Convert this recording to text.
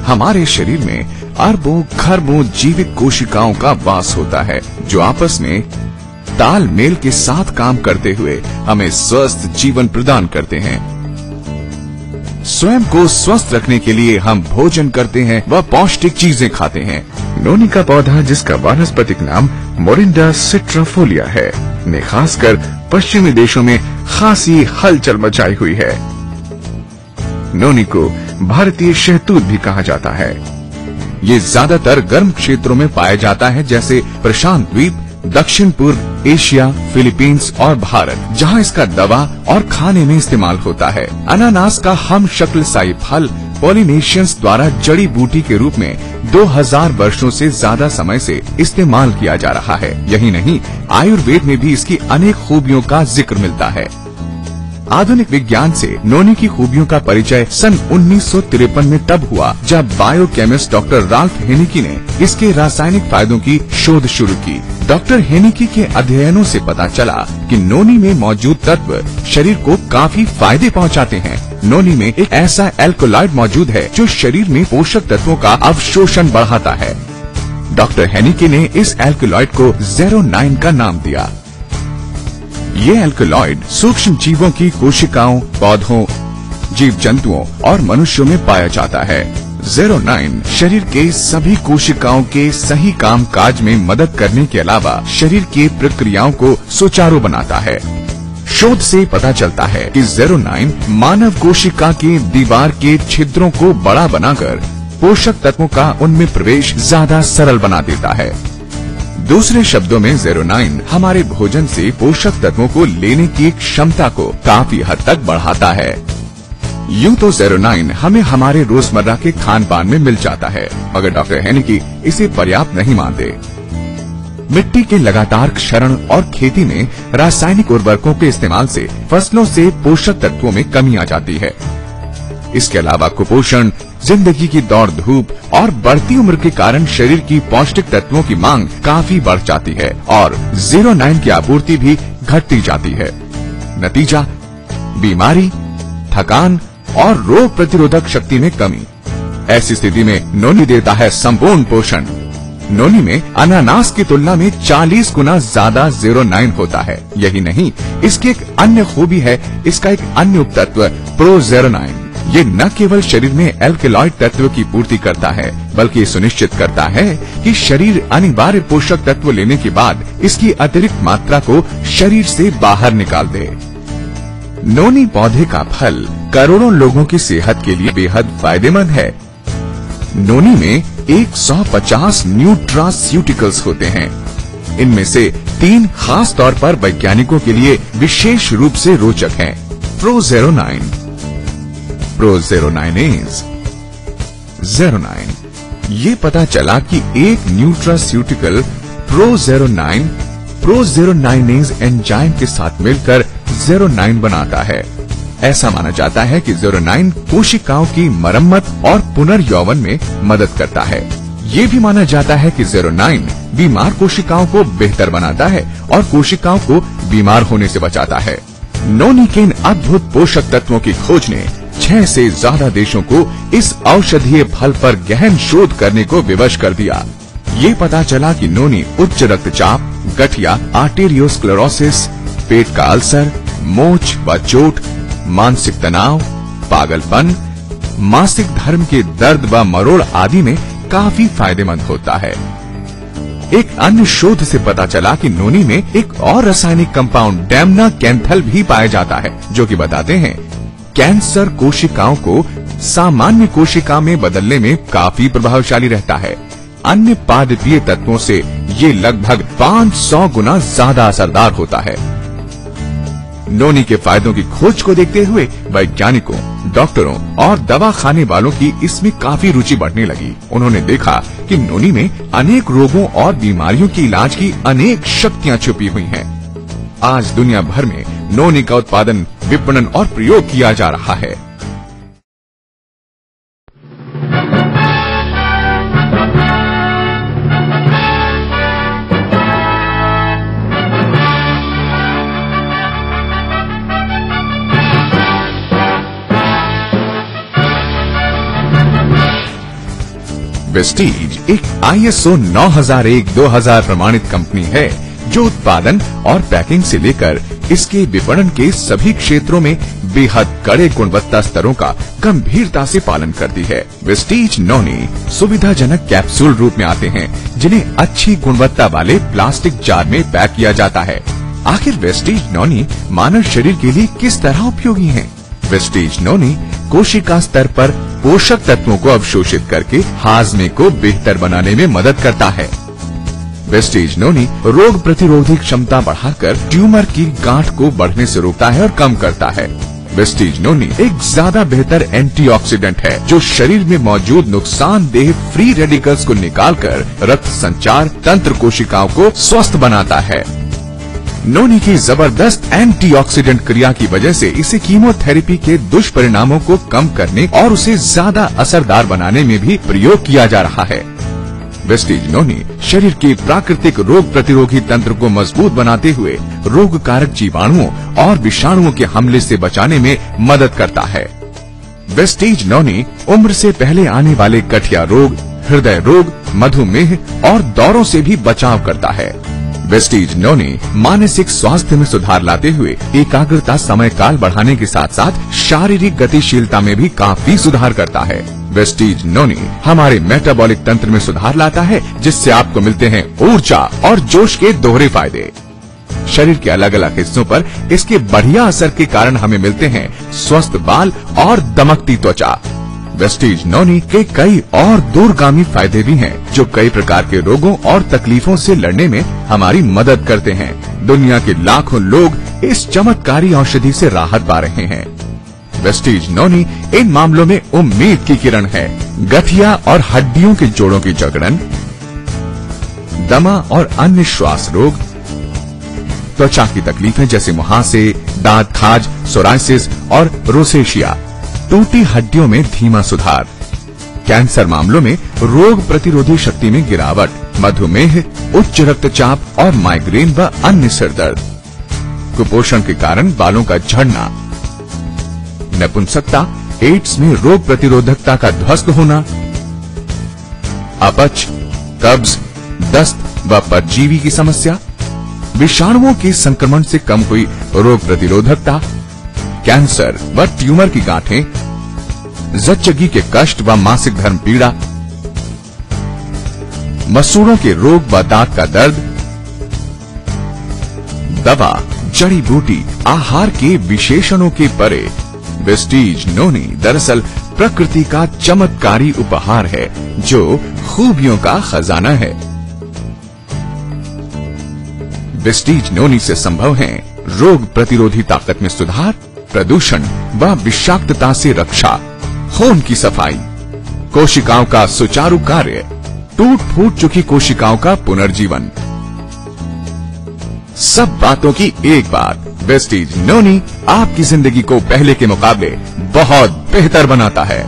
हमारे शरीर में अरबों खरबों जीवित कोशिकाओं का वास होता है, जो आपस में तालमेल के साथ काम करते हुए हमें स्वस्थ जीवन प्रदान करते हैं। स्वयं को स्वस्थ रखने के लिए हम भोजन करते हैं व पौष्टिक चीजें खाते हैं। नोनी का पौधा, जिसका वानस्पतिक नाम मोरिंडा सिट्राफोलिया है, ने खासकर पश्चिमी देशों में खासी हलचल मचाई हुई है। नोनी को भारतीय शहतूत भी कहा जाता है। ये ज्यादातर गर्म क्षेत्रों में पाया जाता है, जैसे प्रशांत द्वीप, दक्षिण पूर्व एशिया, फिलीपींस और भारत, जहां इसका दवा और खाने में इस्तेमाल होता है। अनानास का हम शक्ल साई फल पॉलिनेशियंस द्वारा जड़ी बूटी के रूप में 2000 वर्षों से ज्यादा समय से इस्तेमाल किया जा रहा है। यही नहीं, आयुर्वेद में भी इसकी अनेक खूबियों का जिक्र मिलता है। आधुनिक विज्ञान से नोनी की खूबियों का परिचय सन 1953 में तब हुआ जब बायोकेमिस्ट डॉक्टर राल्फ हेनिकी ने इसके रासायनिक फायदों की शोध शुरू की। डॉक्टर हेनिकी के अध्ययनों से पता चला कि नोनी में मौजूद तत्व शरीर को काफी फायदे पहुंचाते हैं। नोनी में एक ऐसा एल्कोलॉइड मौजूद है जो शरीर में पोषक तत्वों का अवशोषण बढ़ाता है। डॉक्टर हेनिकी ने इस एल्कोलॉइड को 09 का नाम दिया। ये एल्कोलॉइड सूक्ष्म जीवों की कोशिकाओं, पौधों, जीव जंतुओं और मनुष्यों में पाया जाता है। 09 शरीर के सभी कोशिकाओं के सही काम काज में मदद करने के अलावा शरीर की प्रक्रियाओं को सुचारू बनाता है। शोध से पता चलता है कि 09 मानव कोशिका के दीवार के छिद्रों को बड़ा बनाकर पोषक तत्वों का उनमें प्रवेश ज्यादा सरल बना देता है। दूसरे शब्दों में 09 हमारे भोजन से पोषक तत्वों को लेने की क्षमता को काफी हद तक बढ़ाता है। यूं तो 09 हमें हमारे रोजमर्रा के खान पान में मिल जाता है, मगर डॉक्टर हेनिकी इसे पर्याप्त नहीं मानते। मिट्टी के लगातार क्षरण और खेती में रासायनिक उर्वरकों के इस्तेमाल से फसलों से पोषक तत्वों में कमी आ जाती है। इसके अलावा कुपोषण, जिंदगी की दौड़ धूप और बढ़ती उम्र के कारण शरीर की पौष्टिक तत्वों की मांग काफी बढ़ जाती है और 09 की आपूर्ति भी घटती जाती है। नतीजा, बीमारी, थकान और रोग प्रतिरोधक शक्ति में कमी। ऐसी स्थिति में नोनी देता है संपूर्ण पोषण। नोनी में अनानास की तुलना में 40 गुना ज्यादा 09 होता है। यही नहीं, इसकी एक अन्य खूबी है, इसका एक अन्य उपतत्व प्रो-09। ये न केवल शरीर में एल्कलॉइड तत्व की पूर्ति करता है, बल्कि सुनिश्चित करता है कि शरीर अनिवार्य पोषक तत्व लेने के बाद इसकी अतिरिक्त मात्रा को शरीर से बाहर निकाल दे। नोनी पौधे का फल करोड़ों लोगों की सेहत के लिए बेहद फायदेमंद है। नोनी में 150 न्यूट्रास्यूटिकल्स होते हैं। इनमें से 3 खास तौर पर वैज्ञानिकों के लिए विशेष रूप से रोचक हैं। प्रो-09, प्रो-09 ये पता चला कि एक न्यूट्रास्यूटिकल प्रो-09 प्रो-09 एंजाइम के साथ मिलकर 09 बनाता है। ऐसा माना जाता है कि 09 कोशिकाओं की मरम्मत और पुनर्यौवन में मदद करता है। ये भी माना जाता है कि 09 बीमार कोशिकाओं को बेहतर बनाता है और कोशिकाओं को बीमार होने से बचाता है। नोनी के इन अद्भुत पोषक तत्वों की खोज ने 6 से ज्यादा देशों को इस औषधीय फल पर गहन शोध करने को विवश कर दिया। ये पता चला कि नोनी उच्च रक्तचाप, गठिया, आर्टेरियोस्क्लेरोसिस, पेट का अल्सर, मोच व चोट, मानसिक तनाव, पागलपन, मासिक धर्म के दर्द व मरोड़ आदि में काफी फायदेमंद होता है। एक अन्य शोध से पता चला कि नोनी में एक और रासायनिक कंपाउंड डैमना कैंथल भी पाया जाता है, जो कि बताते हैं कैंसर कोशिकाओं को सामान्य कोशिका में बदलने में काफी प्रभावशाली रहता है। अन्य पादपीय तत्वों से ये लगभग 500 गुना ज्यादा असरदार होता है। नोनी के फायदों की खोज को देखते हुए वैज्ञानिकों, डॉक्टरों और दवा खाने वालों की इसमें काफी रुचि बढ़ने लगी। उन्होंने देखा कि नोनी में अनेक रोगों और बीमारियों के इलाज की अनेक शक्तियां छुपी हुई हैं। आज दुनिया भर में नोनी का उत्पादन, विपणन और प्रयोग किया जा रहा है। वेस्टीज एक ISO 9001-2000 प्रमाणित कंपनी है जो उत्पादन और पैकिंग से लेकर इसके विपणन के सभी क्षेत्रों में बेहद कड़े गुणवत्ता स्तरों का गंभीरता से पालन करती है। वेस्टीज नोनी सुविधाजनक कैप्सूल रूप में आते हैं जिन्हें अच्छी गुणवत्ता वाले प्लास्टिक जार में पैक किया जाता है। आखिर वेस्टीज नोनी मानव शरीर के लिए किस तरह उपयोगी है? वेस्टीज नोनी कोशिका स्तर पर पोषक तत्वों को अवशोषित करके हाजमे को बेहतर बनाने में मदद करता है। वेस्टीज नोनी रोग प्रतिरोधी क्षमता बढ़ाकर ट्यूमर की गांठ को बढ़ने से रोकता है और कम करता है। वेस्टीज नोनी एक ज्यादा बेहतर एंटीऑक्सीडेंट है जो शरीर में मौजूद नुकसानदेह फ्री रेडिकल्स को निकालकर रक्त संचार तंत्र कोशिकाओं को स्वस्थ बनाता है। नोनी की जबरदस्त एंटीऑक्सीडेंट क्रिया की वजह से इसे कीमोथेरेपी के दुष्परिणामों को कम करने और उसे ज्यादा असरदार बनाने में भी प्रयोग किया जा रहा है। वेस्टीज नोनी शरीर के प्राकृतिक रोग प्रतिरोधी तंत्र को मजबूत बनाते हुए रोग कारक जीवाणुओं और विषाणुओं के हमले से बचाने में मदद करता है। वेस्टीज नोनी उम्र से पहले आने वाले गठिया रोग, हृदय रोग, मधुमेह और दौरों से भी बचाव करता है। वेस्टीज नोनी मानसिक स्वास्थ्य में सुधार लाते हुए एकाग्रता समय काल बढ़ाने के साथ साथ शारीरिक गतिशीलता में भी काफी सुधार करता है। वेस्टीज नोनी हमारे मेटाबॉलिक तंत्र में सुधार लाता है जिससे आपको मिलते हैं ऊर्जा और जोश के दोहरे फायदे। शरीर के अलग अलग हिस्सों पर इसके बढ़िया असर के कारण हमें मिलते हैं स्वस्थ बाल और दमकती त्वचा। वेस्टीज नोनी के कई और दूरगामी फायदे भी हैं जो कई प्रकार के रोगों और तकलीफों से लड़ने में हमारी मदद करते हैं। दुनिया के लाखों लोग इस चमत्कारी औषधि से राहत पा रहे हैं। वेस्टीज नोनी इन मामलों में उम्मीद की किरण है। गठिया और हड्डियों के जोड़ों की जकड़न, दमा और अन्य श्वास रोग, त्वचा की तकलीफें जैसे मुहासे, दांत खाज, सोराइसिस और रोसेशिया, टूटी हड्डियों में धीमा सुधार, कैंसर मामलों में रोग प्रतिरोधी शक्ति में गिरावट, मधुमेह, उच्च रक्तचाप और माइग्रेन व अन्य सिरदर्द, कुपोषण के कारण बालों का झड़ना, नपुंसकता, एड्स में रोग प्रतिरोधकता का ध्वस्त होना, अपच, कब्ज, दस्त व परजीवी की समस्या, विषाणुओं के संक्रमण से कम हुई रोग प्रतिरोधकता, कैंसर व ट्यूमर की गांठें, जच्चगी के कष्ट व मासिक धर्म पीड़ा, मसूड़ों के रोग व दांत का दर्द, दवा, जड़ी बूटी, आहार के विशेषणों के परे वेस्टीज नोनी दरअसल प्रकृति का चमत्कारी उपहार है जो खूबियों का खजाना है। वेस्टीज नोनी से संभव है रोग प्रतिरोधी ताकत में सुधार, प्रदूषण व विषाक्तता से रक्षा, खून की सफाई, कोशिकाओं का सुचारू कार्य, टूट फूट चुकी कोशिकाओं का पुनर्जीवन। सब बातों की एक बात, वेस्टीज नोनी आपकी जिंदगी को पहले के मुकाबले बहुत बेहतर बनाता है।